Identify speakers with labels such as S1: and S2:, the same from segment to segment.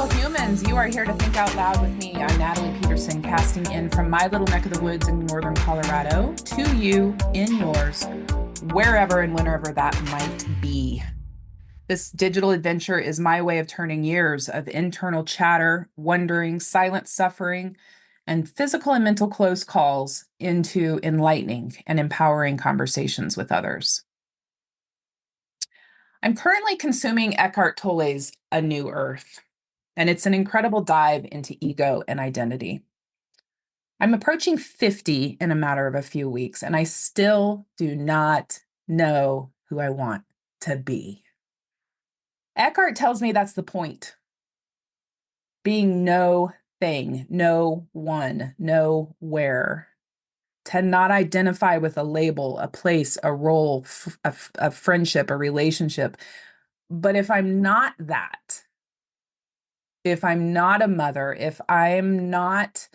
S1: beautiful humans. You are here to think out loud with me. I'm Natalie Peterson, casting in from my little neck of the woods in northern Colorado to you in yours, wherever and whenever that might be. This digital adventure is my way of turning years of internal chatter, wondering, silent suffering, and physical and mental close calls into enlightening and empowering conversations with others. I'm currently consuming Eckhart Tolle's A New Earth, and it's an incredible dive into ego and identity. I'm approaching 50 in a matter of a few weeks, and I still do not know who I want to be. Eckhart tells me that's the point. Being no thing, no one, nowhere. To not identify with a label, a place, a role, a friendship, a relationship. But if I'm not that, if I'm not a mother, if I'm not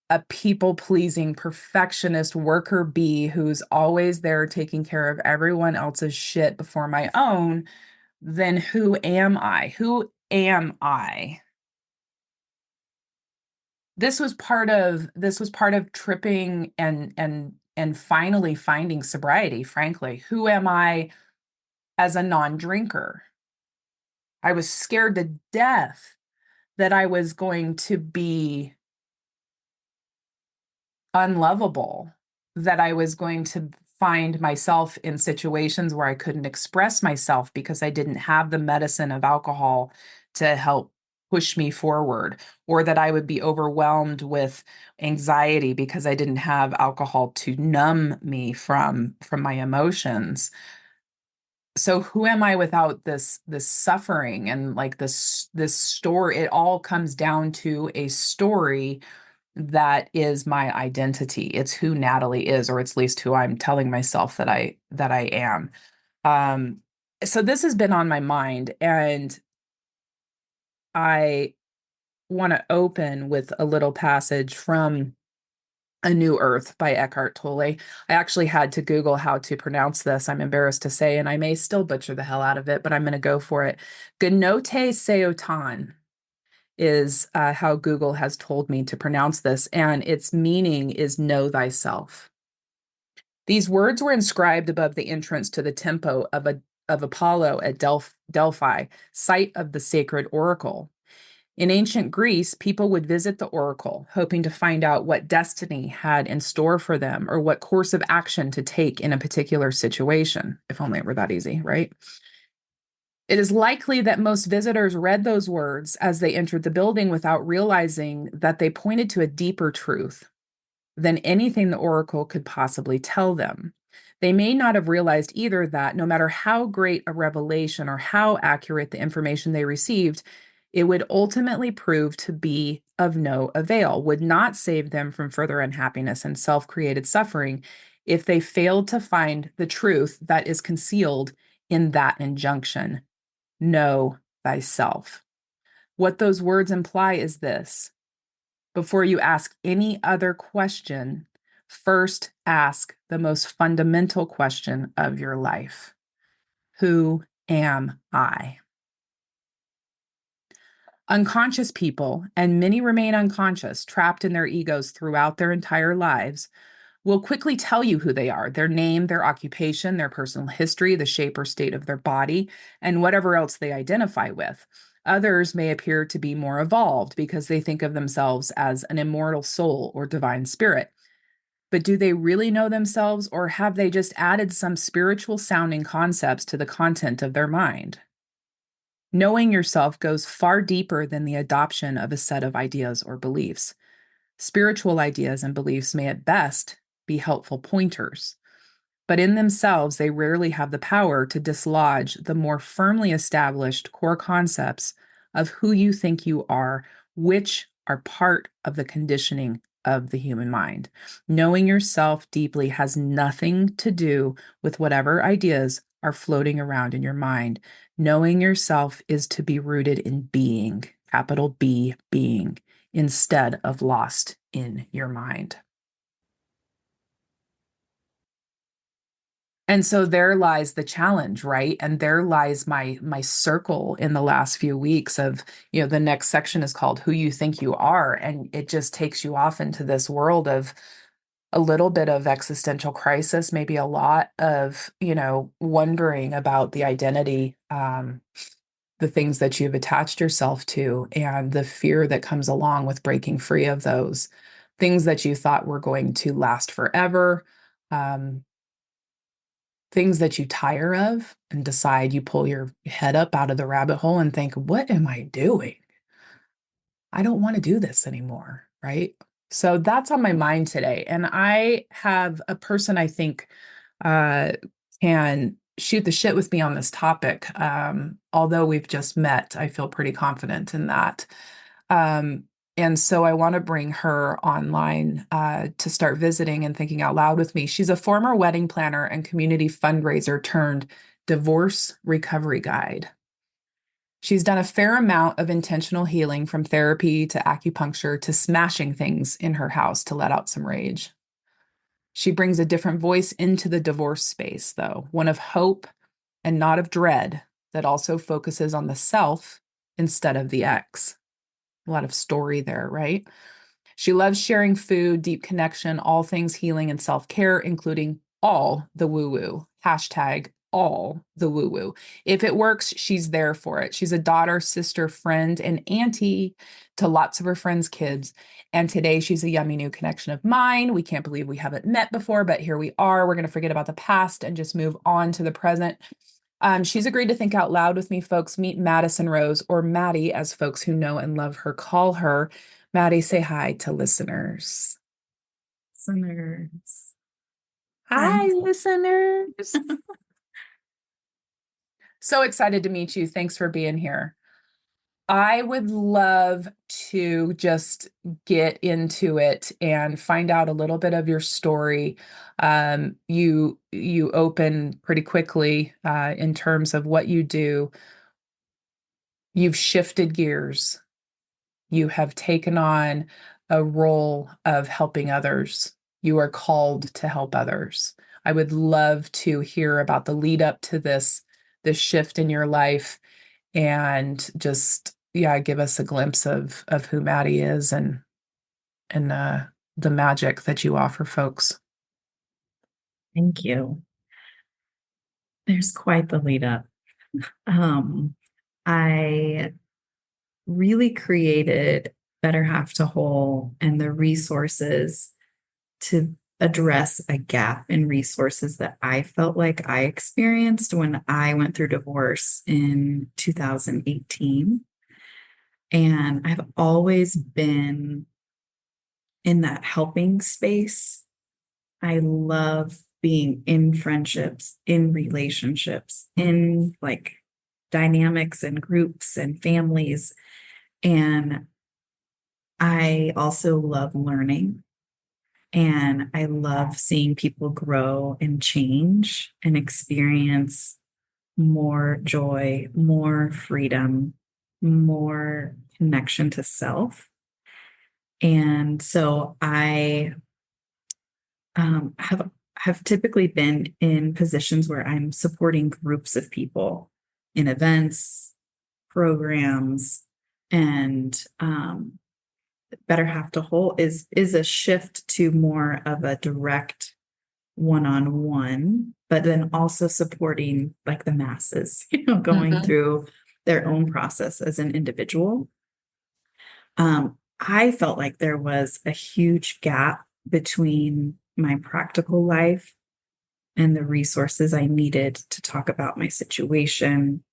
S1: a people-pleasing perfectionist worker bee who's always there taking care of everyone else's shit before my own, then who am I? Who am I? This was part of tripping and finally finding sobriety, frankly. Who am I as a non-drinker? I was scared to death that I was going to be unlovable, that I was going to find myself in situations where I couldn't express myself because I didn't have the medicine of alcohol to help push me forward, or that I would be overwhelmed with anxiety because I didn't have alcohol to numb me from my emotions. So who am I without this suffering and like this story? It all comes down to a story that is my identity. It's who Natalie is, or it's at least who I'm telling myself that I am. So this has been on my mind, and I want to open with a little passage from A New Earth by Eckhart Tolle. I actually had to Google how to pronounce this. I'm embarrassed to say, and I may still butcher the hell out of it, but I'm going to go for it. Gnote Seotan is how Google has told me to pronounce this, and its meaning is know thyself. These words were inscribed above the entrance to the temple of Apollo at Delphi, site of the sacred oracle. In ancient Greece, people would visit the oracle, hoping to find out what destiny had in store for them or what course of action to take in a particular situation. If only it were that easy, right? It is likely that most visitors read those words as they entered the building without realizing that they pointed to a deeper truth than anything the oracle could possibly tell them. They may not have realized either that no matter how great a revelation or how accurate the information they received, it would ultimately prove to be of no avail, would not save them from further unhappiness and self-created suffering if they failed to find the truth that is concealed in that injunction. Know thyself. What those words imply is this: before you ask any other question, first ask the most fundamental question of your life. Who am I? Unconscious people, and many remain unconscious, trapped in their egos throughout their entire lives, will quickly tell you who they are: their name, their occupation, their personal history, the shape or state of their body, and whatever else they identify with. Others may appear to be more evolved because they think of themselves as an immortal soul or divine spirit. But do they really know themselves, or have they just added some spiritual sounding concepts to the content of their mind? Knowing yourself goes far deeper than the adoption of a set of ideas or beliefs. Spiritual ideas and beliefs may at best be helpful pointers, but in themselves, they rarely have the power to dislodge the more firmly established core concepts of who you think you are, which are part of the conditioning of the human mind. Knowing yourself deeply has nothing to do with whatever ideas are floating around in your mind. Knowing yourself is to be rooted in being, capital B, being, instead of lost in your mind. And so there lies the challenge, right? And there lies my circle in the last few weeks of, the next section is called Who You Think You Are. And it just takes you off into this world of a little bit of existential crisis, maybe a lot of, wondering about the identity, the things that you've attached yourself to, and the fear that comes along with breaking free of those things that you thought were going to last forever. Um, Things that you tire of and decide, you pull your head up out of the rabbit hole and think, what am I doing? I don't want to do this anymore. Right. So that's on my mind today. And I have a person I think uh, can shoot the shit with me on this topic. Although we've just met, I feel pretty confident in that. Um, and so I want to bring her online to start visiting and thinking out loud with me. She's a former wedding planner and community fundraiser turned divorce recovery guide. She's done a fair amount of intentional healing, from therapy to acupuncture to smashing things in her house to let out some rage. She brings a different voice into the divorce space, though, one of hope and not of dread, that also focuses on the self instead of the ex. A lot of story there, right? She loves sharing food, deep connection, all things healing and self-care, including all the woo-woo. Hashtag all the woo-woo. If it works, she's there for it. She's a daughter, sister, friend, and auntie to lots of her friends' kids. And today she's a yummy new connection of mine. We can't believe we haven't met before, but here we are. We're going to forget about the past and just move on to the present. She's agreed to think out loud with me, folks. Meet Madisen Rose, or Maddie, as folks who know and love her call her. Maddie, say hi to listeners.
S2: Listeners.
S1: Hi, listeners. So excited to meet you. Thanks for being here. I would love to just get into it and find out a little bit of your story. You open pretty quickly in terms of what you do. You've shifted gears. You have taken on a role of helping others. You are called to help others. I would love to hear about the lead up to this shift in your life, and just, yeah, give us a glimpse of who Maddie is, and the magic that you offer folks.
S2: Thank you. There's quite the lead up. I really created Better Half to Whole and the resources to address a gap in resources that I felt like I experienced when I went through divorce in 2018. And I've always been in that helping space. I love being in friendships, in relationships, in like dynamics and groups and families. And I also love learning. And I love seeing people grow and change and experience more joy, more freedom, more connection to self. And so I have typically been in positions where I'm supporting groups of people in events, programs, and Better Half to Whole is a shift to more of a direct one-on-one, but then also supporting like the masses, going through their own process as an individual. I felt like there was a huge gap between my practical life and the resources I needed to talk about my situation.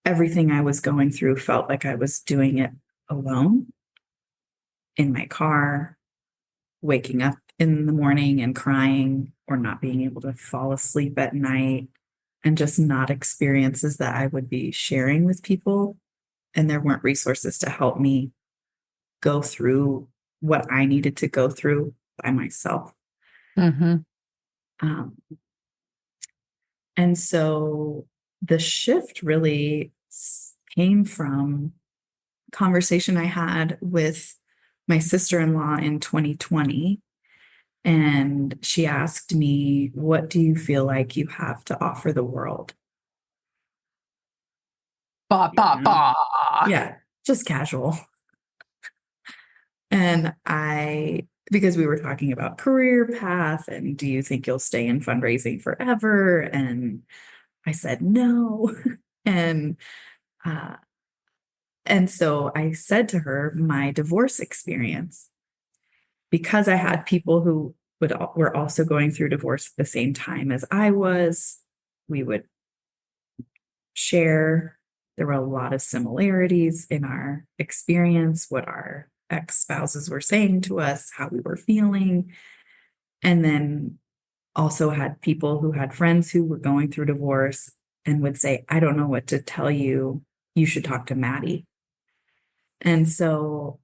S2: Everything I was going through felt like I was doing it alone in my car, waking up in the morning and crying, or not being able to fall asleep at night, and just not experiences that I would be sharing with people. And there weren't resources to help me go through what I needed to go through by myself.
S1: Mm-hmm.
S2: And so the shift really came from a conversation I had with my sister-in-law in 2020. And she asked me, "What do you feel like you have to offer the world?"
S1: Ba
S2: You
S1: ba
S2: know?
S1: ba.
S2: Yeah, just casual. And because we were talking about career path and do you think you'll stay in fundraising forever? And I said no. And uh, and so I said to her my divorce experience, because I had people who were also going through divorce at the same time as I was. We would share. There were a lot of similarities in our experience, what our ex spouses were saying to us, how we were feeling. And then also had people who had friends who were going through divorce and would say, "I don't know what to tell you. You should talk to Maddie." And so,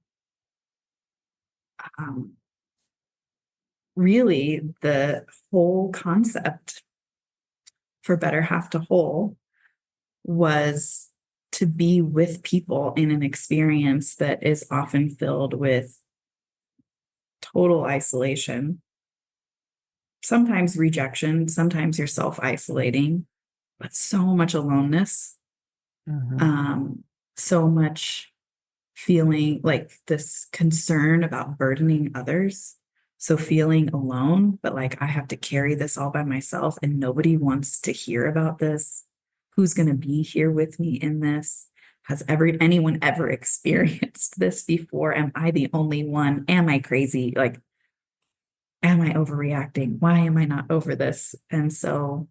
S2: um, really, the whole concept for Better Half to Whole was to be with people in an experience that is often filled with total isolation, sometimes rejection, sometimes you're self isolating, but so much aloneness,
S1: Mhm.
S2: um, so much feeling like this concern about burdening others. So feeling alone, but like I have to carry this all by myself and nobody wants to hear about this. Who's going to be here with me in this? Has anyone ever experienced this before? Am I the only one? Am I crazy? Like, am I overreacting? Why am I not over this? And so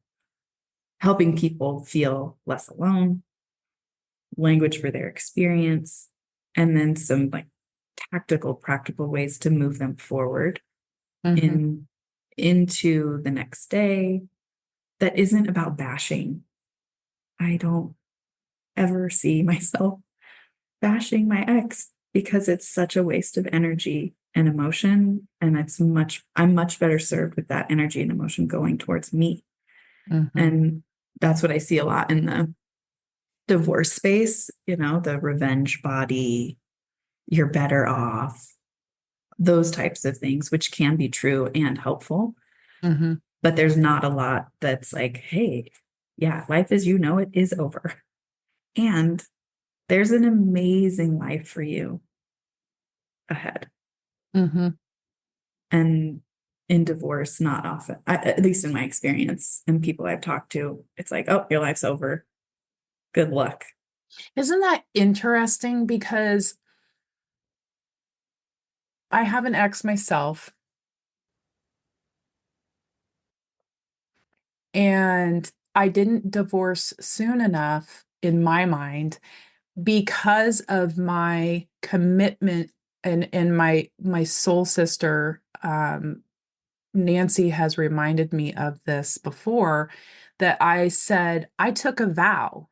S2: helping people feel less alone, language for their experience, and then some like tactical, practical ways to move them forward
S1: Mhm.
S2: in into the next day that isn't about bashing. I don't ever see myself bashing my ex because it's such a waste of energy and emotion. And I'm much better served with that energy and emotion going towards me.
S1: Mhm.
S2: And that's what I see a lot in the divorce space, the revenge body, you're better off, those types of things, which can be true and helpful.
S1: Mhm.
S2: But there's not a lot that's like, hey, yeah, life as you know it is over. And there's an amazing life for you ahead.
S1: Mhm.
S2: And in divorce, not often, at least in my experience and people I've talked to, it's like, oh, your life's over. Good luck.
S1: Isn't that interesting? Because I have an ex myself, and I didn't divorce soon enough in my mind because of my commitment, and my soul sister, Nancy, has reminded me of this before, that I said I took a vow.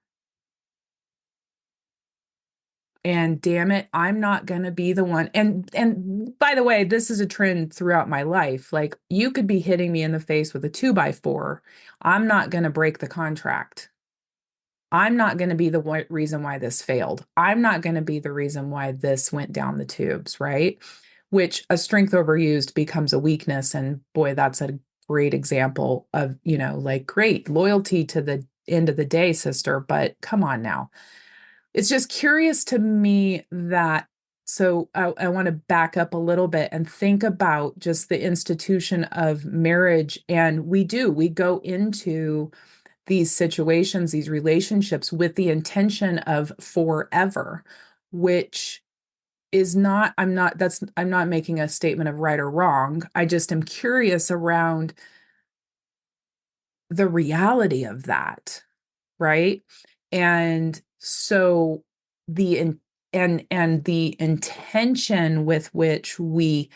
S1: And damn it, I'm not going to be the one. And by the way, this is a trend throughout my life. Like, you could be hitting me in the face with a 2x4. I'm not going to break the contract. I'm not going to be the reason why this failed. I'm not going to be the reason why this went down the tubes, right? Which, a strength overused becomes a weakness. And boy, that's a great example of, like, great loyalty to the end of the day, sister. But come on now. It's just curious to me that, so I want to back up a little bit and think about just the institution of marriage. And we go into these situations, these relationships, with the intention of forever, which is not, I'm not making a statement of right or wrong. I just am curious around the reality of that, right? And so the in, and the intention with which we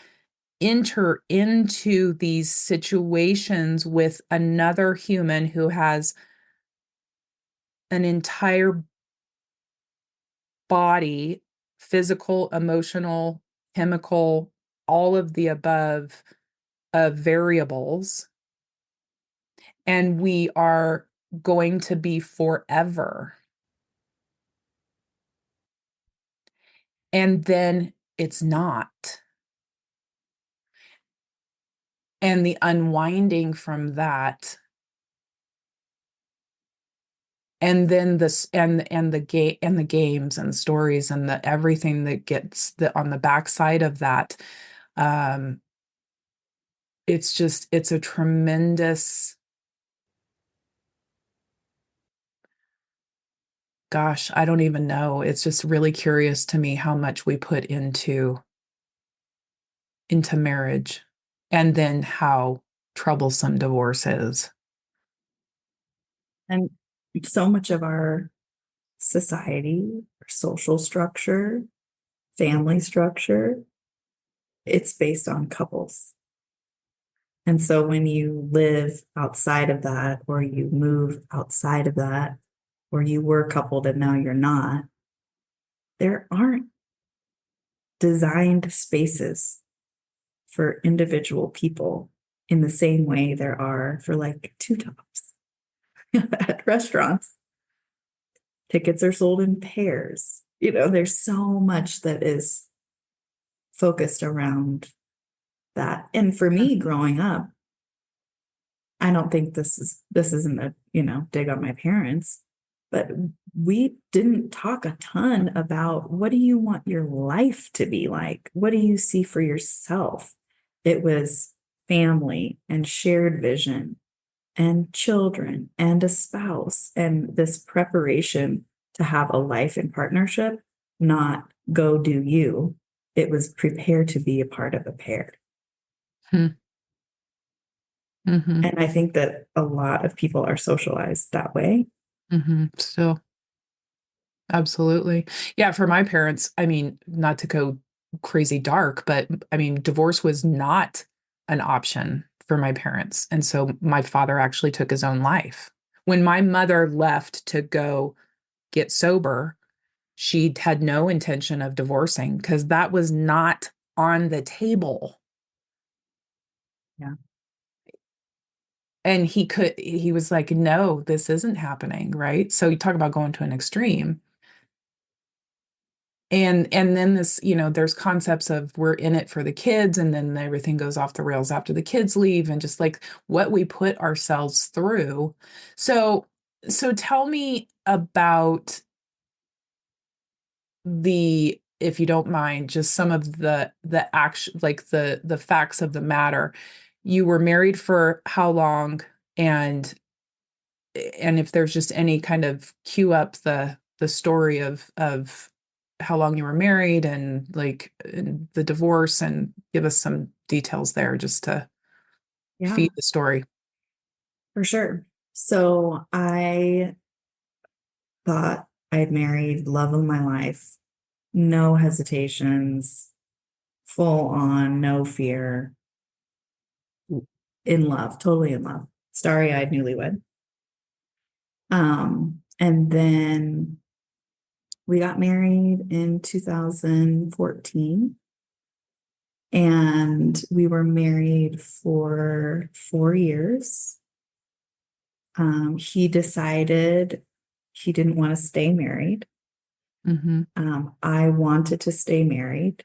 S1: enter into these situations with another human who has an entire body, physical, emotional, chemical, all of the above, of variables, and we are going to be forever. And then it's not. and the unwinding from that, and then this and the games and stories and the everything that gets the on the backside of that. um it's a tremendous, gosh, I don't even know. It's just really curious to me how much we put into marriage, and then how troublesome divorce is.
S2: And so much of our society, our social structure, family structure, it's based on couples. And so when you live outside of that, or you move outside of that, or you were coupled and now you're not, there aren't designed spaces for individual people in the same way there are for like two tops at restaurants. Tickets are sold in pairs. There's so much that is focused around that. And for me growing up, I don't think this isn't a, dig on my parents, but we didn't talk a ton about what do you want your life to be like? What do you see for yourself? It was family and shared vision and children and a spouse and this preparation to have a life in partnership, not go do you. It was prepare to be a part of a pair.
S1: Hmm.
S2: And I think that a lot of people are socialized that way.
S1: Still, absolutely. Yeah, for my parents, I mean, not to go crazy dark, but I mean, divorce was not an option for my parents. And so my father actually took his own life. When my mother left to go get sober, she had no intention of divorcing because that was not on the table.
S2: Yeah.
S1: And he was like, no, this isn't happening. Right. So you talk about going to an extreme. And then this, there's concepts of we're in it for the kids, and then everything goes off the rails after the kids leave, and just like what we put ourselves through. So so tell me about the, if you don't mind, just some of the action, like the facts of the matter. You were married for how long? And if there's just any kind of cue up the story of how long you were married, and like and the divorce, and give us some details there just to
S2: Yeah,
S1: feed the story.
S2: for sure. So I thought I'd married love of my life, no hesitations, full on, no fear, in love, totally in love, starry-eyed newlywed. And then we got married in 2014, and we were married for 4 years. He decided he didn't want to stay married. I wanted to stay married.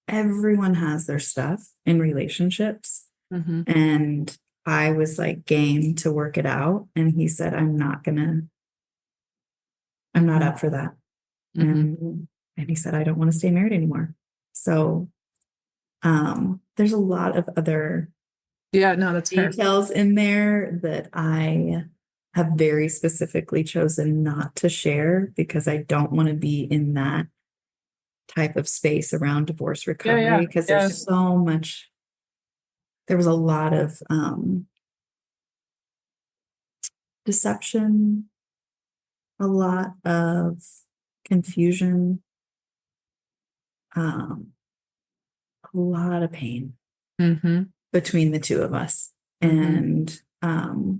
S2: Everyone has their stuff in relationships.
S1: Mm-hmm.
S2: And I was like game to work it out. And he said, I'm not up for that.
S1: Mm-hmm.
S2: And he said, I don't want to stay married anymore. So there's a lot of other
S1: Yeah, no, that's fair.
S2: details in there that I have very specifically chosen not to share because I don't want to be in that type of space around divorce
S1: Yeah, yeah,
S2: recovery because
S1: yeah.
S2: there's so much, there was a lot of deception, a lot of confusion, um, a lot of pain
S1: Mm-hmm.
S2: between the two of us.
S1: Mm-hmm.
S2: And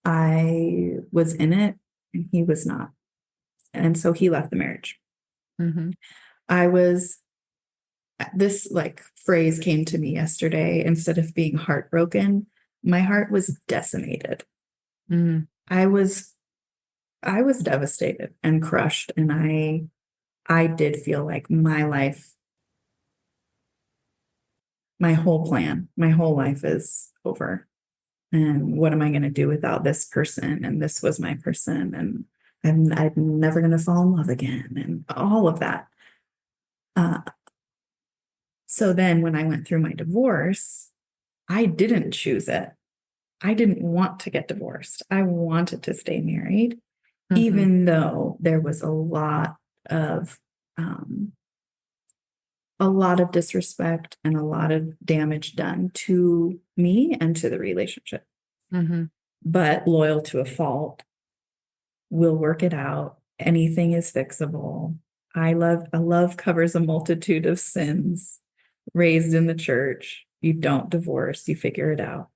S2: I was in it and he was not. And so he left the marriage.
S1: Mm-hmm.
S2: I was, this like phrase came to me yesterday. Instead of being heartbroken, my heart was decimated.
S1: Mm-hmm.
S2: I was, I was devastated and crushed. And I did feel like my life my whole plan, my whole life is over. And what am I going to do without this person? And this was my person. And I'm never going to fall in love again. And all of that. Uh, so then when I went through my divorce, I didn't choose it. I didn't want to get divorced. I wanted to stay married,
S1: Mm-hmm.
S2: even though there was of um, a lot of disrespect and a lot of damage done to me and to the relationship.
S1: Mm-hmm.
S2: But loyal to a fault, we'll work it out. Anything is fixable. A love covers a multitude of sins. Raised in the church, you don't divorce, you figure it out.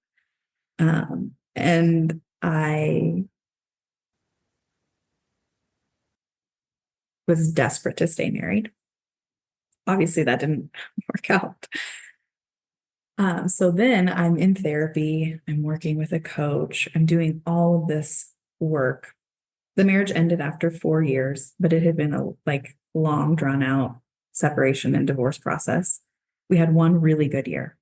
S2: And I was desperate to stay married. Obviously, that didn't work out. So then I'm in therapy, I'm working with a coach, I'm doing all of this work. The marriage ended after 4 years, but it had been a long drawn out separation and divorce process. We had one really good year,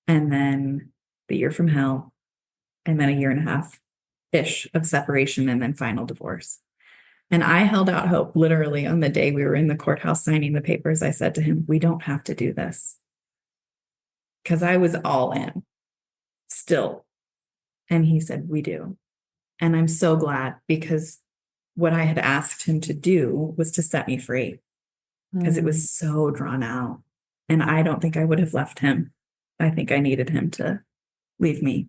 S2: and then the year from hell, and then a year and a half ish of separation, and then final divorce. And I held out hope literally on the day we were in the courthouse signing the papers. I said to him, we don't have to do this. Because I was all in still. And he said, we do. And I'm so glad, because what I had asked him to do was to set me free, because it
S1: Mm-hmm.
S2: was so drawn out. And I don't think I would have left him. I think I needed him to leave me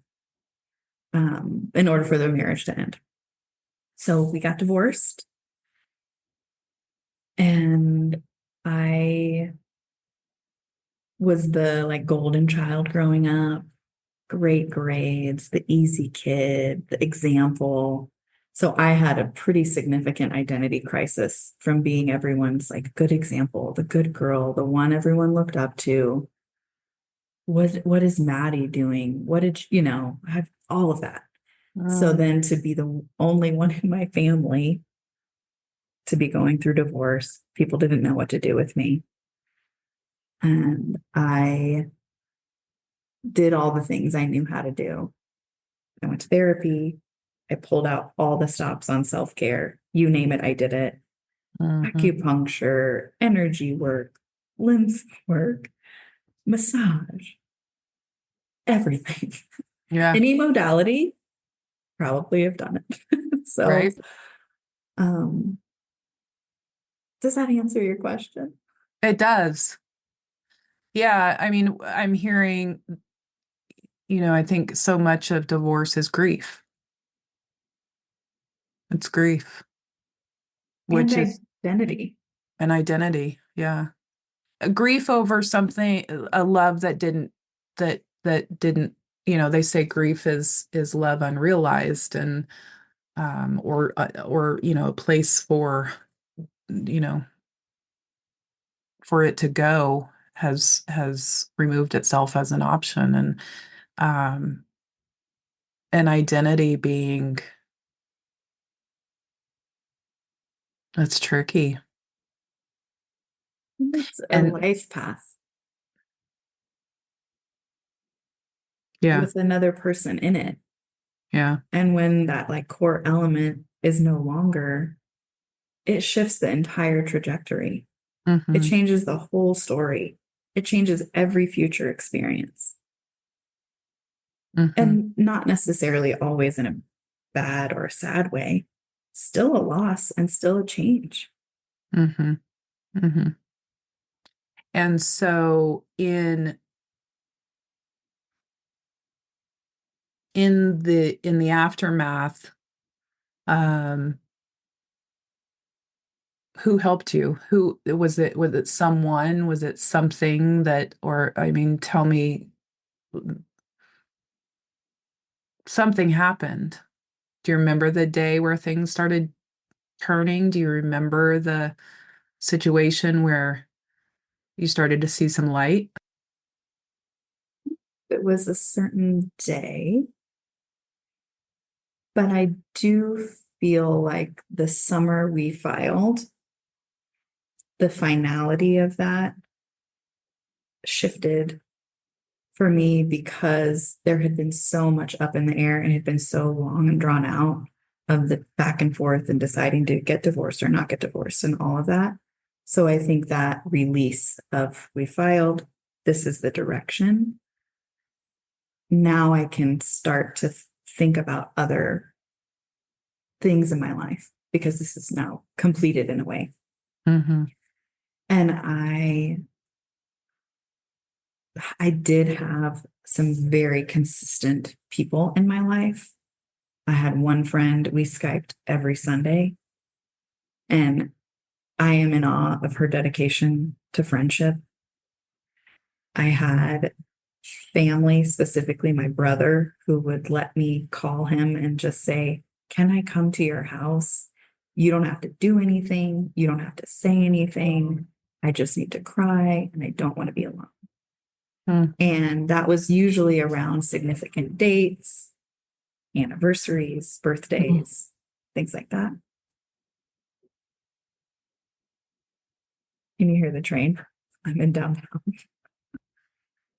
S2: in order for the marriage to end. So we got divorced. And I was the golden child growing up, great grades, the easy kid, the example. So I had a pretty significant identity crisis from being everyone's good example, the good girl, the one everyone looked up to. What is Maddie doing? What did I have all of that. So
S1: Mm.
S2: then to be the only one in my family to be going through divorce, people didn't know what to do with me. And I did all the things I knew how to do. I went to therapy. I pulled out all the stops on self care. You name it, I did it.
S1: Mm-hmm.
S2: Acupuncture, energy work, lymph work, massage, everything.
S1: Yeah.
S2: Any modality, probably have done it. So,
S1: Right.
S2: um, does that answer your question?
S1: It does. Yeah. I mean, I'm hearing, I think so much of divorce is grief. It's grief,
S2: And
S1: which is
S2: identity.
S1: an identity. Yeah. A grief over something, a love that didn't, they say grief is love unrealized, and or a place you know, for it to go has removed itself as an option. And um an identity being, that's tricky.
S2: It's a
S1: And
S2: life path
S1: yeah,
S2: with another person in it.
S1: yeah.
S2: And when that core element is no longer, it shifts the entire trajectory. It
S1: Mm-hmm.
S2: changes the whole story. It changes every future experience.
S1: Mm-hmm.
S2: And not necessarily always in a bad or a sad way. Still a loss and still a change.
S1: Mm-hmm. Mm-hmm. And so in the aftermath, um who helped you? Who was it? Was it someone? Was it something that, or I mean, tell me, something happened. Do you remember the day where things started turning? Do you remember the situation where you started to see some light?
S2: It was a certain day, but I do feel like the summer we filed, the finality of that shifted for me because there had been so much up in the air and had been so long and drawn out of the back and forth and deciding to get divorced or not get divorced and all of that. So I think that release of we filed, this is the direction. Now I can start to think about other things in my life because this is now completed in a way.
S1: Mm-hmm.
S2: And I did have some very consistent people in my life. I had one friend, we Skyped every Sunday, and I am in awe of her dedication to friendship. I had family, specifically my brother, who would let me call him and just say, "Can I come to your house? You don't have to do anything. You don't have to say anything. I just need to cry and I don't want to be alone."
S1: Mm.
S2: And that was usually around significant dates, anniversaries, birthdays, things like that. Can you hear the train? I'm in downtown.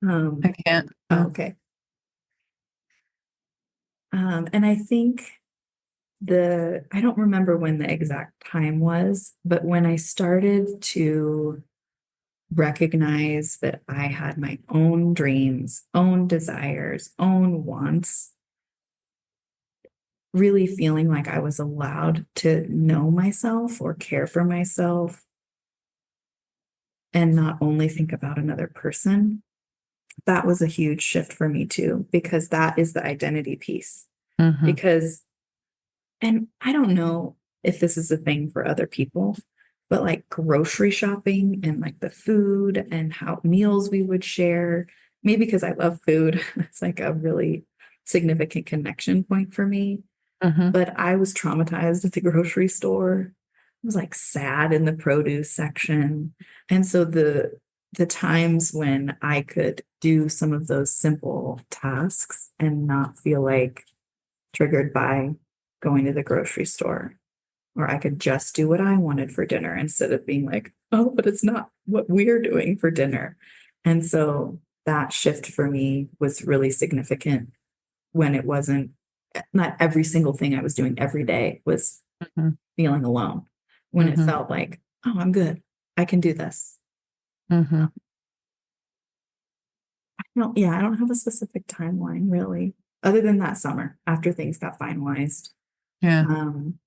S1: I can't.
S2: Oh, okay. And I think I don't remember when the exact time was, but when I started to recognize that I had my own dreams, own desires, own wants, really feeling like I was allowed to know myself or care for myself and not only think about another person, that was a huge shift for me too, because that is the identity piece.
S1: Mm-hmm.
S2: Because, and I don't know if this is a thing for other people, but like grocery shopping and like the food and how meals we would share, maybe because I love food, it's like a really significant connection point for me.
S1: Mm-hmm.
S2: But I was traumatized at the grocery store. I was like sad in the produce section. And so the times when I could do some of those simple tasks and not feel like triggered by going to the grocery store, or I could just do what I wanted for dinner instead of being like, oh, but it's not what we're doing for dinner. And so that shift for me was really significant when it wasn't, not every single thing I was doing every day was
S1: Mm-hmm.
S2: feeling alone. When it
S1: Mm-hmm.
S2: felt like, oh, I'm good. I can do this.
S1: Mm-hmm.
S2: I don't have a specific timeline really, other than that summer after things got finalized.
S1: Yeah.
S2: Um,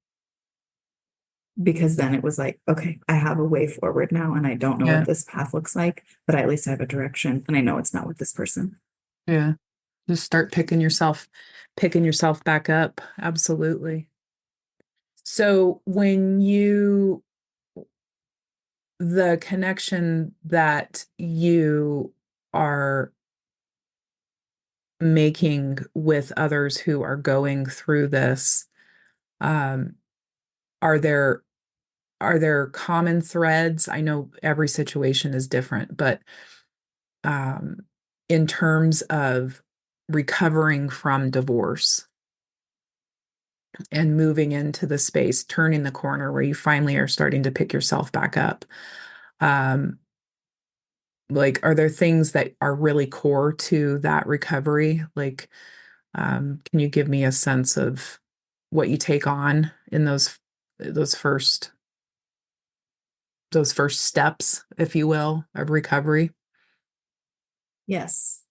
S2: because then it was like, okay, I have a way forward now, and I don't know what
S1: Yeah.
S2: this path looks like, but at least I have a direction, and I know it's not with this person.
S1: Yeah. Just start picking yourself back up. Absolutely. So the connection that you are making with others who are going through this, um, are there are there common threads? I know every situation is different, but um, in terms of recovering from divorce and moving into the space, turning the corner where you finally are starting to pick yourself back up. Um, like, are there things that are really core to that recovery? Like, can you give me a sense of what you take on in those first those first steps, if you will, of recovery?
S2: Yes.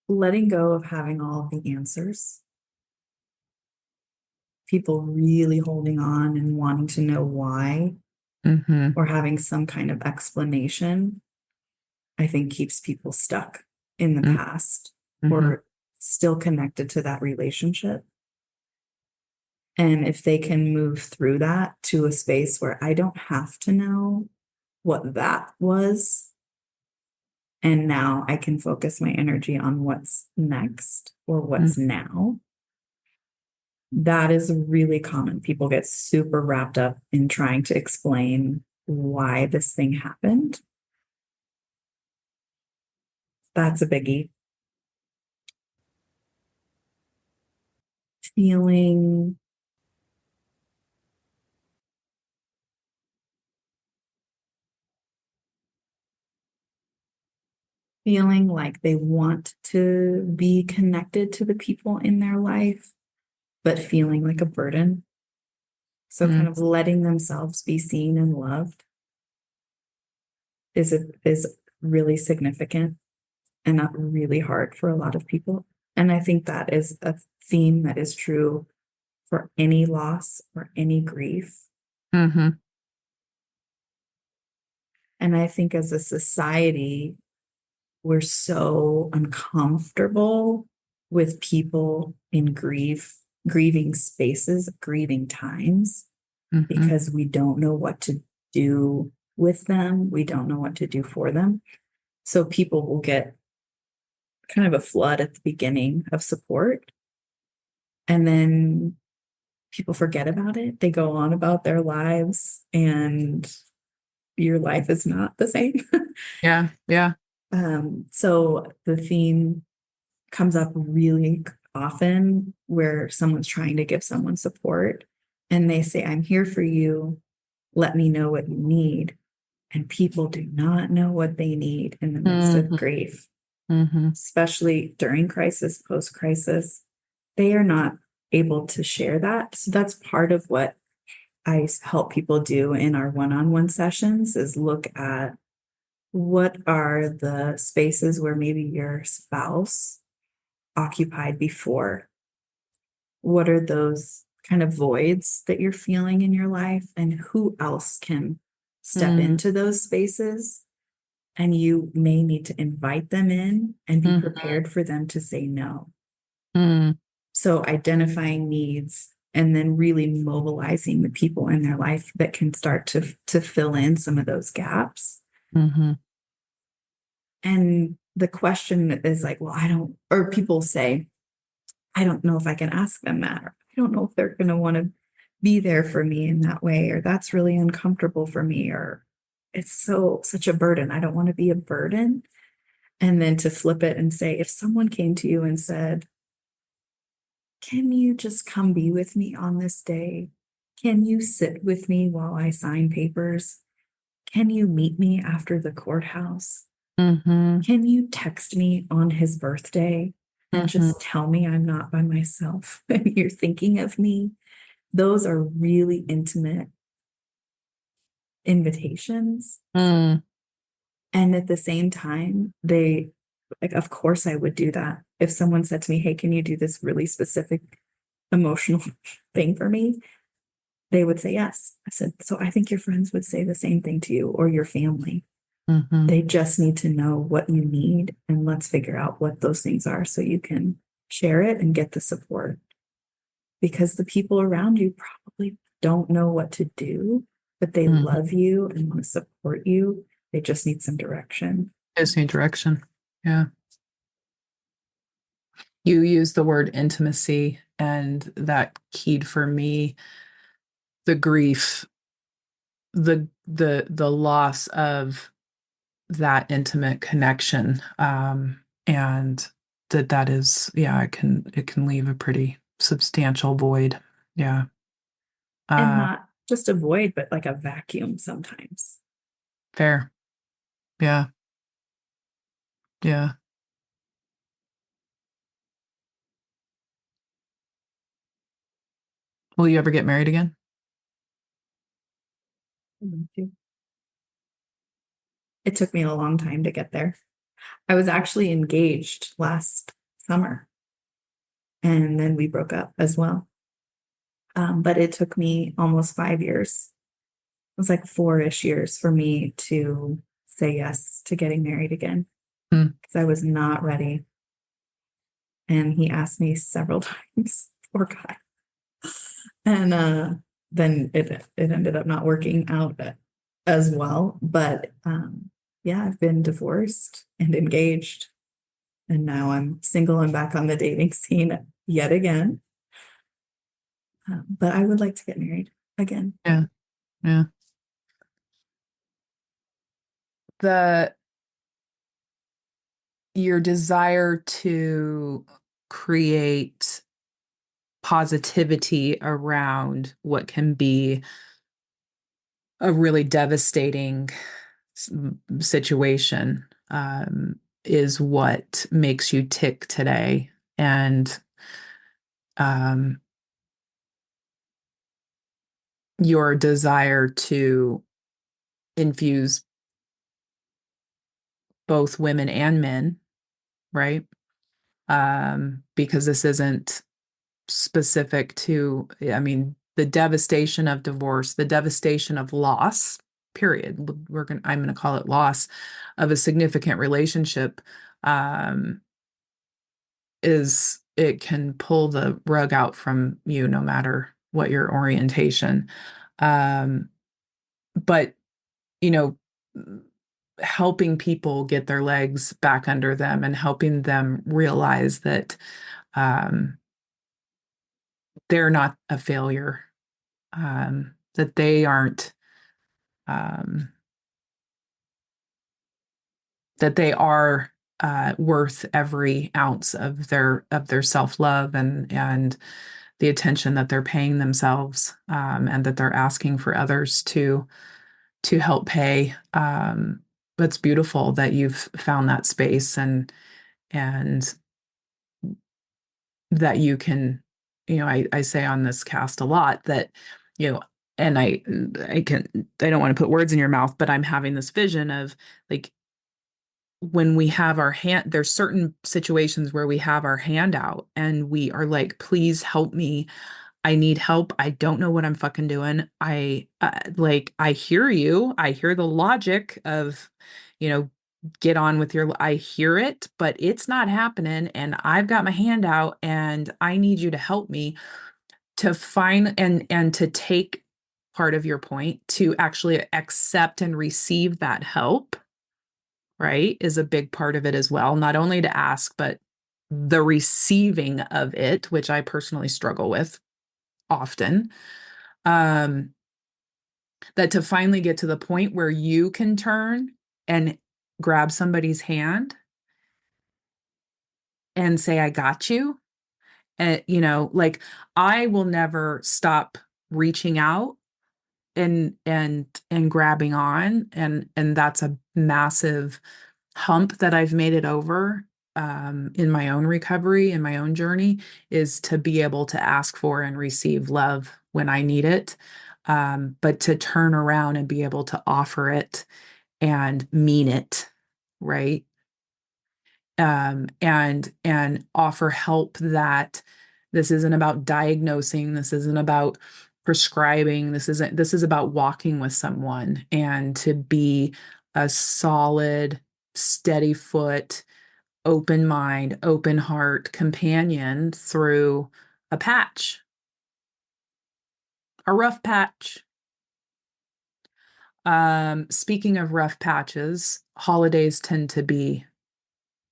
S2: Letting go of having all of the answers, people really holding on and wanting to know why
S1: Mm-hmm.
S2: or having some kind of explanation, I think keeps people stuck in the past
S1: Mm-hmm.
S2: or still connected to that relationship. And if they can move through that to a space where I don't have to know what that was, and now I can focus my energy on what's next or
S1: Mm-hmm.
S2: what's now, that is really common. People get super wrapped up in trying to explain why this thing happened. That's a biggie. Feeling feeling like they want to be connected to the people in their life, but feeling like a burden. So kind
S1: Mm.
S2: of letting themselves be seen and loved is really significant and not really hard for a lot of people. And I think that is a theme that is true for any loss or any grief.
S1: Mm-hmm.
S2: And I think as a society, we're so uncomfortable with people in grieving spaces, grieving times,
S1: Mm-hmm.
S2: because we don't know what to do with them. We don't know what to do for them. So people will get kind of a flood at the beginning of support, and then people forget about it. They go on about their lives, and your life is not the same.
S1: Yeah. Yeah.
S2: So the theme comes up really often where someone's trying to give someone support and they say, I'm here for you. Let me know what you need. And people do not know what they need in the midst of
S1: Mm-hmm.
S2: grief,
S1: Mm-hmm.
S2: especially during crisis, post crisis. They are not able to share that. So that's part of what I help people do in our one-on-one sessions is look at what are the spaces where maybe your spouse occupied before. What are those kind of voids that you're feeling in your life, and who else can step
S1: Mm-hmm.
S2: into those spaces? And you may need to invite them in and be prepared for them to say no.
S1: Mm-hmm.
S2: So identifying needs and then really mobilizing the people in their life that can start to fill in some of those gaps.
S1: Mm-hmm.
S2: And the question is like, well, I don't, or people say, I don't know if I can ask them that, or I don't know if they're going to want to be there for me in that way, or that's really uncomfortable for me, or it's such a burden. I don't want to be a burden. And then to flip it and say, if someone came to you and said, can you just come be with me on this day? Can you sit with me while I sign papers? Can you meet me after the courthouse?
S1: Mm-hmm.
S2: Can you text me on his birthday and
S1: Mm-hmm.
S2: just tell me I'm not by myself and you're thinking of me? Those are really intimate invitations.
S1: Mm-hmm.
S2: And at the same time, they, like, of course, I would do that. If someone said to me, hey, can you do this really specific emotional thing for me? They would say yes. I said, so I think your friends would say the same thing to you or your family.
S1: Mm-hmm.
S2: They just need to know what you need, and let's figure out what those things are so you can share it and get the support. Because the people around you probably don't know what to do, but they
S1: Mm-hmm.
S2: love you and want to support you. They just need some direction.
S1: Gives me direction. Yeah. You use the word intimacy, and that keyed for me the grief, the loss of that intimate connection. And that is, yeah, it can leave a pretty substantial void. Yeah.
S2: And
S1: Uh,
S2: not just a void, but like a vacuum sometimes.
S1: fair. Yeah. Yeah. Will you ever get married again?
S2: It took me a long time to get there. I was actually engaged last summer, and then we broke up as well. But it took me almost 5 years. It was like 4-ish years for me to say yes to getting married again
S1: Hmm.
S2: because I was not ready. And he asked me several times, poor guy. And then it ended up not working out as well. But yeah, I've been divorced and engaged, and now I'm single and back on the dating scene yet again. But I would like to get married again.
S1: Yeah. Yeah. The Your desire to create positivity around what can be a really devastating situation. is what makes you tick today. And um, your desire to infuse both women and men, right? Because this isn't specific to, I mean, the devastation of divorce, the devastation of loss, period. I'm gonna call it loss of a significant relationship, um, is it can pull the rug out from you no matter what your orientation. Um, but you know, helping people get their legs back under them and helping them realize that um, they're not a failure, that they aren't, um, that they are worth every ounce of their self-love and the attention that they're paying themselves, and that they're asking for others to help pay. It's beautiful that you've found that space and that you can, I say on this cast a lot that, you know, and I don't want to put words in your mouth, but I'm having this vision of like when we have our hand, there's certain situations where we have our hand out and we are like, please help me. I need help. I don't know what I'm fucking doing. I hear you. I hear the logic of, you know, get on with your, I hear it, but it's not happening. And I've got my hand out and I need you to help me to find and to take part of your point to actually accept and receive that help, right? Is a big part of it as well. Not only to ask, but the receiving of it, which I personally struggle with often. Um, that to finally get to the point where you can turn and grab somebody's hand and say, I got you. And, like I will never stop reaching out and grabbing on. And that's a massive hump that I've made it over, in my own recovery, in my own journey, is to be able to ask for and receive love when I need it. But to turn around and be able to offer it and mean it, right? And offer help that this isn't about diagnosing, this isn't about prescribing, this is about walking with someone and to be a solid, steady foot, open mind, open heart companion through a patch, a rough patch. Speaking of rough patches, holidays tend to be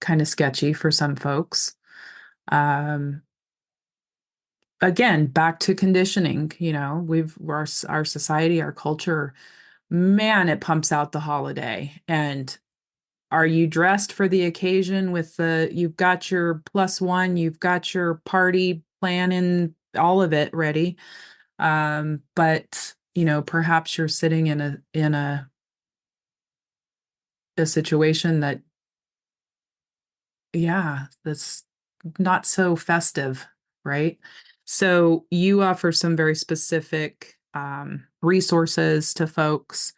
S1: kind of sketchy for some folks. Um, Again, back to conditioning, our society, our culture, man, it pumps out the holiday. And are you dressed for the occasion with you've got your plus one, you've got your party plan and all of it ready. But perhaps you're sitting in a situation that, yeah, that's not so festive, right? So you offer some very specific resources to folks,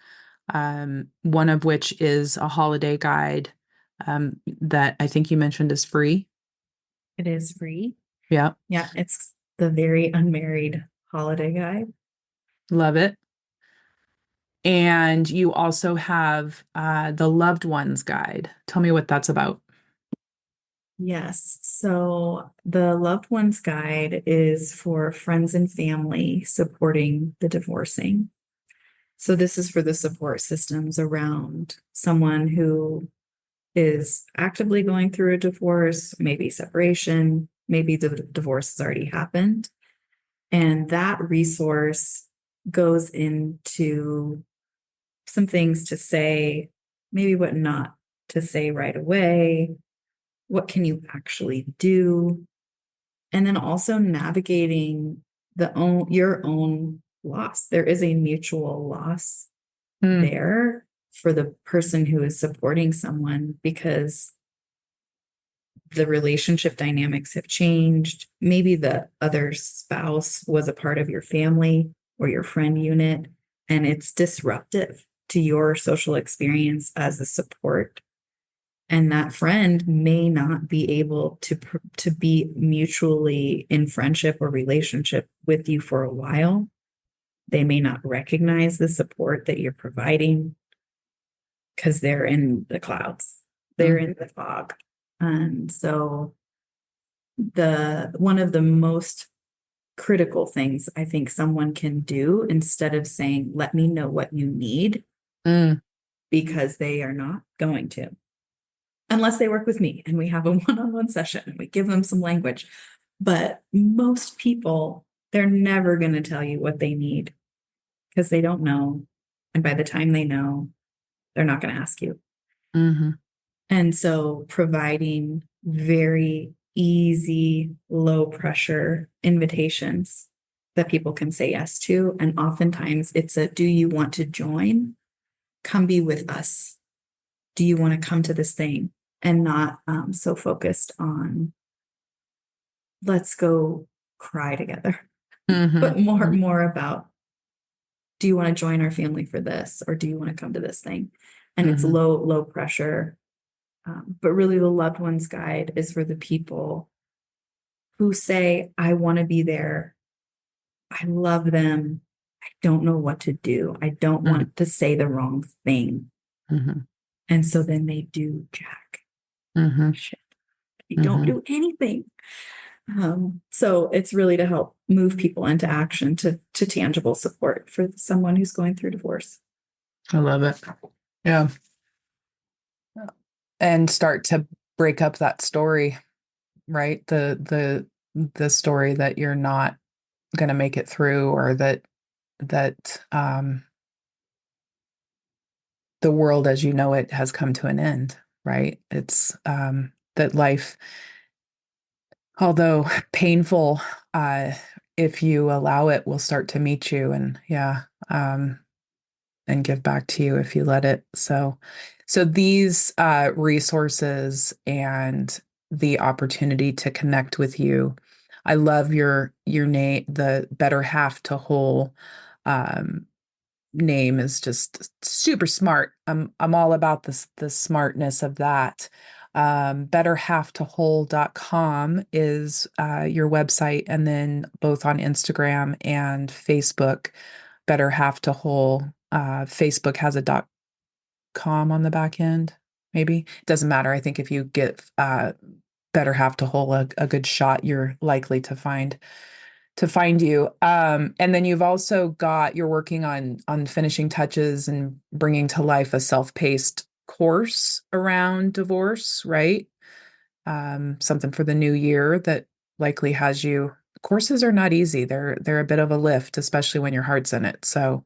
S1: one of which is a holiday guide, that I think you mentioned is free.
S2: It is free.
S1: Yeah,
S2: Yeah, it's the Very Unmarried Holiday Guide.
S1: love it. And you also have the Loved Ones Guide. Tell me what that's about.
S2: Yes. So the Loved Ones Guide is for friends and family supporting the divorcing. So this is for the support systems around someone who is actively going through a divorce, maybe separation, maybe the divorce has already happened. And that resource goes into some things to say, maybe what not to say right away. What can you actually do? And then also navigating your own loss. There is a mutual loss
S1: Mm,
S2: there for the person who is supporting someone because the relationship dynamics have changed. Maybe the other spouse was a part of your family or your friend unit, and it's disruptive to your social experience as a support. And that friend may not be able to be mutually in friendship or relationship with you for a while. They may not recognize the support that you're providing because they're in the clouds, they're in the fog. And so the one of the most critical things I think someone can do, instead of saying, let me know what you need,
S1: Mm.
S2: because they are not going to, unless they work with me and we have a one-on-one session and we give them some language. But most people, they're never going to tell you what they need because they don't know. And by the time they know, they're not going to ask you.
S1: Mm-hmm.
S2: And so providing very easy, low pressure invitations that people can say yes to. And oftentimes it's a, do you want to join? Come be with us. Do you want to come to this thing? And not so focused on, let's go cry together,
S1: Mm-hmm.
S2: but more about, do you want to join our family for this? Or do you want to come to this thing? And it's
S1: Mm-hmm.
S2: low pressure. But really, the loved ones guide is for the people who say, I want to be there. I love them. I don't know what to do. I don't want to say the wrong thing.
S1: Mm-hmm.
S2: And so then they do jack
S1: Mm-hmm.
S2: shit. They don't
S1: Mm-hmm.
S2: do anything. So it's really to help move people into action, to tangible support for someone who's going through divorce.
S1: I love it. Yeah. And start to break up that story, right? The story that you're not going to make it through, or that the world as you know it has come to an end, right? It's that life, although painful, uh, if you allow it, will start to meet you, and yeah, and give back to you if you let it. So these resources and the opportunity to connect with you. I love your name, the Better Half to Whole um, name is just super smart. I'm all about the smartness of that. Betterhalftowhole.com is your website, and then both on Instagram and Facebook, Better Half to Whole. Facebook has a .com on the back end. Maybe it doesn't matter. I think if you get Better Half to Whole a good shot, you're likely to find you. And then you've also you're working on finishing touches and bringing to life a self-paced course around divorce, right? Something for the new year that likely has you. Courses are not easy. They're a bit of a lift, especially when your heart's in it. So,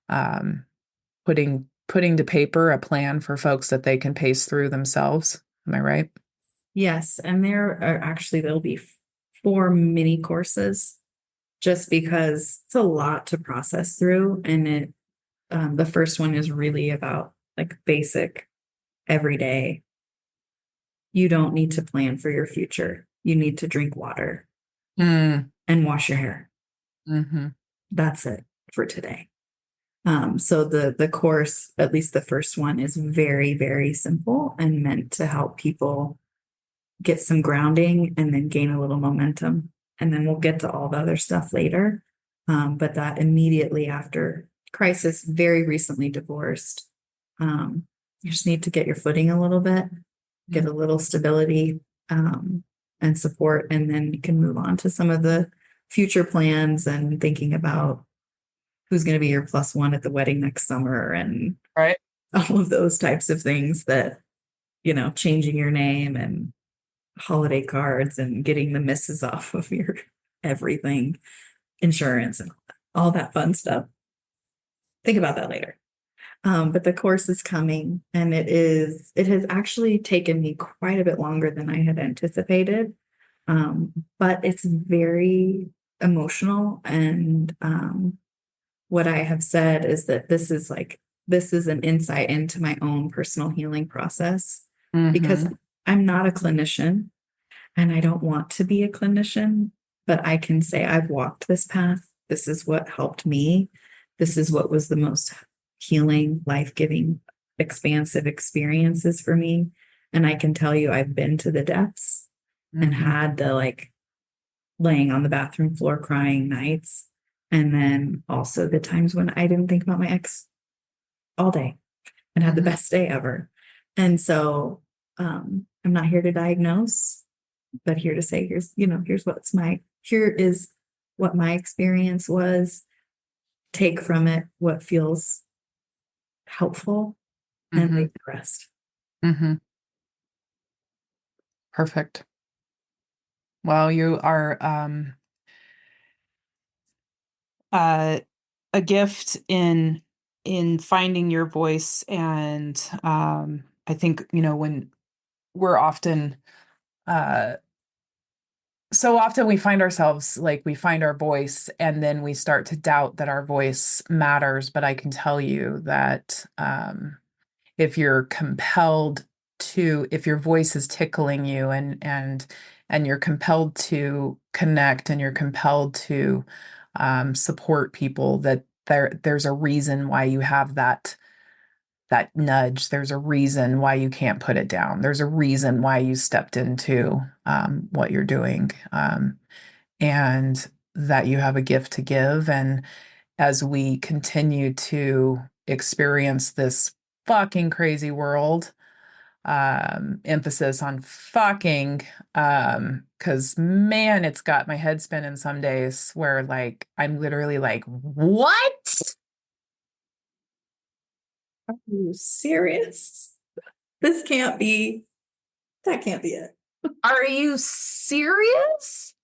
S1: um, putting to paper a plan for folks that they can pace through themselves. Am I right?
S2: Yes. And there'll be 4 mini courses, just because it's a lot to process through. And the first one is really about like basic everyday. You don't need to plan for your future. You need to drink water
S1: Mm.
S2: and wash your hair.
S1: Mm-hmm.
S2: That's it for today. So the course, at least the first one, is very, very simple and meant to help people get some grounding and then gain a little momentum. And then we'll get to all the other stuff later. But that immediately after crisis, very recently divorced, you just need to get your footing a little bit, get a little stability, and support, and then you can move on to some of the future plans and thinking about who's going to be your plus one at the wedding next summer and
S1: Right.
S2: all of those types of things that, changing your name and holiday cards and getting the misses off of your everything, insurance and all that fun stuff. Think about that later. But the course is coming, and it has actually taken me quite a bit longer than I had anticipated. But it's very emotional. And what I have said is that this is an insight into my own personal healing process, because
S1: Mm-hmm.
S2: I'm not a clinician. And I don't want to be a clinician, but I can say I've walked this path. This is what helped me. This is what was the most healing, life-giving, expansive experiences for me. And I can tell you, I've been to the depths and
S1: Mm-hmm.
S2: had the like laying on the bathroom floor crying nights. And then also the times when I didn't think about my ex all day and had the
S1: Mm-hmm.
S2: best day ever. And so I'm not here to diagnose, but here to say, here is what my experience was. Take from it what feels helpful and
S1: Mm-hmm.
S2: leave the rest.
S1: Mm-hmm. Perfect. Well, you are uh, a gift in finding your voice, and I think when we're often uh, so often we find ourselves like we find our voice and then we start to doubt that our voice matters. But I can tell you that if you're compelled to, if your voice is tickling you and you're compelled to connect and you're compelled to support people, that there's a reason why you have that nudge. There's a reason why you can't put it down. There's a reason why you stepped into what you're doing, and that you have a gift to give. And as we continue to experience this fucking crazy world, emphasis on fucking, because man, it's got my head spinning some days where like I'm literally like, what?
S2: Are you serious? This can't be, that can't be it.
S1: Are you serious?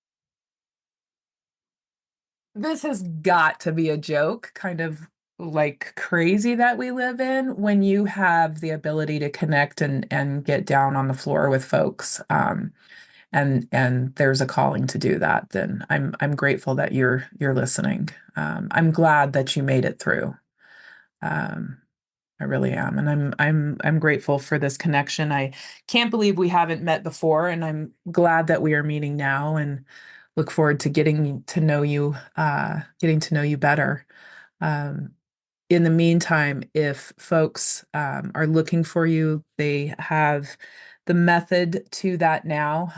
S1: This has got to be a joke, kind of like crazy that we live in when you have the ability to connect and get down on the floor with folks. And there's a calling to do that, then I'm grateful that you're listening. I'm glad that you made it through. Um, I really am, and I'm grateful for this connection. I can't believe we haven't met before, and I'm glad that we are meeting now, and look forward to getting to know you better. Um, in the meantime, if folks are looking for you, they have the method to that now.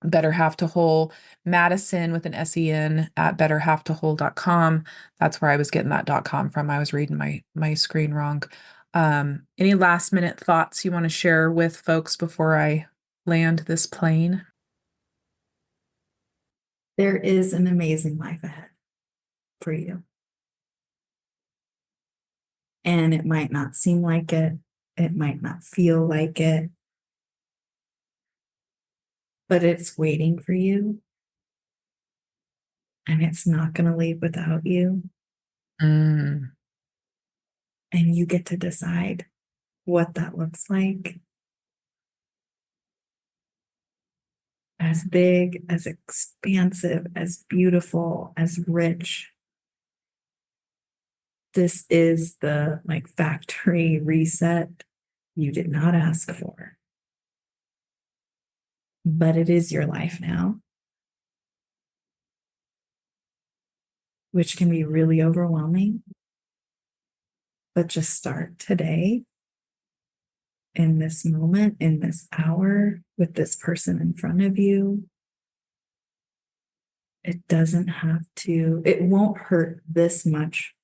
S1: Better Have to Whole, Madison with an SEN at betterhavetoWhole.com. That's where I was getting that .com from. I was reading my screen wrong. Any last minute thoughts you want to share with folks before I land this plane?
S2: There is an amazing life ahead for you. And it might not seem like it, it might not feel like it, but it's waiting for you and it's not going to leave without you.
S1: Mm,
S2: And you get to decide what that looks like, as big, as expansive, as beautiful, as rich. This is the like factory reset you did not ask for, but it is your life now, which can be really overwhelming. But just start today, in this moment, in this hour, with this person in front of you. It doesn't have to, it won't hurt this much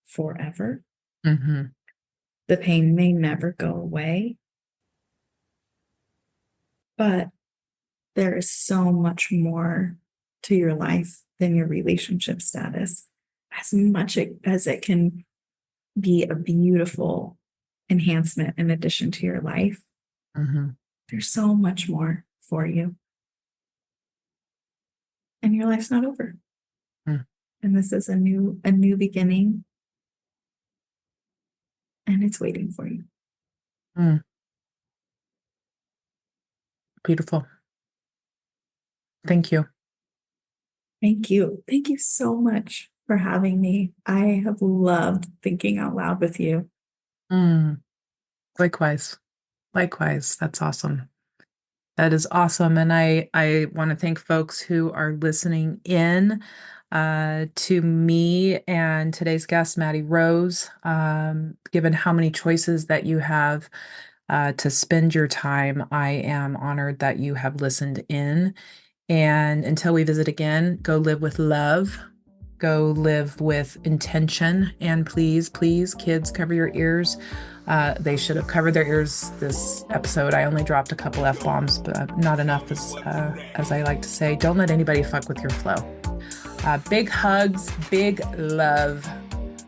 S2: forever.
S1: hmm
S2: The pain may never go away, but there is so much more to your life than your relationship status. As much as it can be a beautiful enhancement in addition to your life,
S1: hmm
S2: there's so much more for you. And your life's not over.
S1: mm
S2: And this is a new beginning, and it's waiting for you.
S1: mm. Beautiful. Thank you.
S2: Thank you. Thank you so much for having me. I have loved thinking out loud with you.
S1: Mm. Likewise. Likewise. That's awesome. That is awesome. And I want to thank folks who are listening in to me and today's guest, Maddy Rose. Given how many choices that you have to spend your time, I am honored that you have listened in. And until we visit again, go live with love. Go live with intention. And please, please, kids, cover your ears. They should have covered their ears this episode. I only dropped a couple F-bombs, but not enough, as I like to say. Don't let anybody fuck with your flow. Big hugs, big love.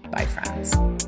S1: Bye, friends.